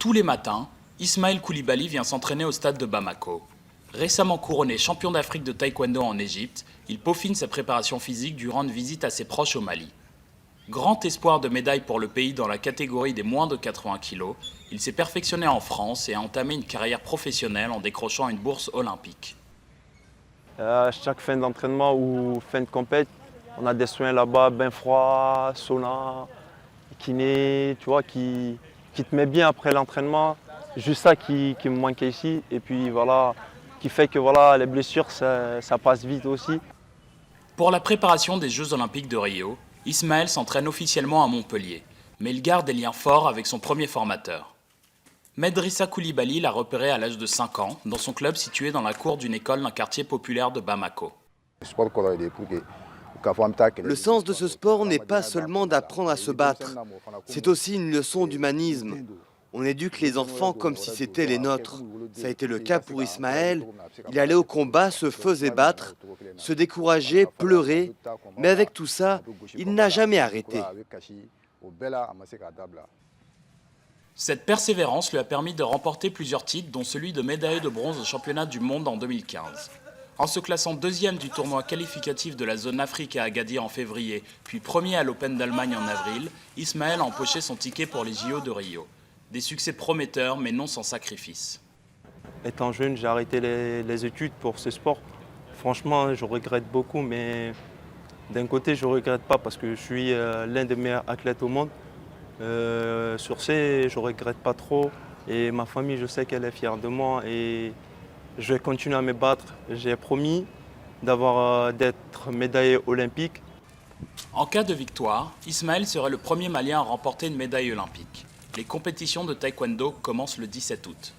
Tous les matins, Ismaël Koulibaly vient s'entraîner au stade de Bamako. Récemment couronné champion d'Afrique de taekwondo en Égypte, il peaufine sa préparation physique durant une visite à ses proches au Mali. Grand espoir de médaille pour le pays dans la catégorie des moins de 80 kg, il s'est perfectionné en France et a entamé une carrière professionnelle en décrochant une bourse olympique. Chaque fin d'entraînement ou fin de compète, on a des soins là-bas, bain froid, sauna, kiné, tu vois, qui te met bien après l'entraînement. Juste ça qui me manquait ici. Et puis voilà, qui fait que voilà, les blessures, ça passe vite aussi. Pour la préparation des Jeux Olympiques de Rio, Ismaël s'entraîne officiellement à Montpellier, mais il garde des liens forts avec son premier formateur. Medrissa Koulibaly l'a repéré à l'âge de 5 ans dans son club situé dans la cour d'une école d'un quartier populaire de Bamako. Le sens de ce sport n'est pas seulement d'apprendre à se battre, c'est aussi une leçon d'humanisme. On éduque les enfants comme si c'était les nôtres. Ça a été le cas pour Ismaël. Il allait au combat, se faisait battre, se décourageait, pleurait. Mais avec tout ça, il n'a jamais arrêté. Cette persévérance lui a permis de remporter plusieurs titres, dont celui de médaille de bronze au championnat du monde en 2015. En se classant deuxième du tournoi qualificatif de la zone Afrique à Agadir en février, puis premier à l'Open d'Allemagne en avril, Ismaël a empoché son ticket pour les JO de Rio. Des succès prometteurs, mais non sans sacrifice. Étant jeune, j'ai arrêté les études pour ce sport. Franchement, je regrette beaucoup, mais d'un côté, je ne regrette pas parce que je suis l'un des meilleurs athlètes au monde. Sur ce, je ne regrette pas trop. Et ma famille, je sais qu'elle est fière de moi et je vais continuer à me battre. J'ai promis d'être médaillé olympique. En cas de victoire, Ismaël serait le premier Malien à remporter une médaille olympique. Les compétitions de taekwondo commencent le 17 août.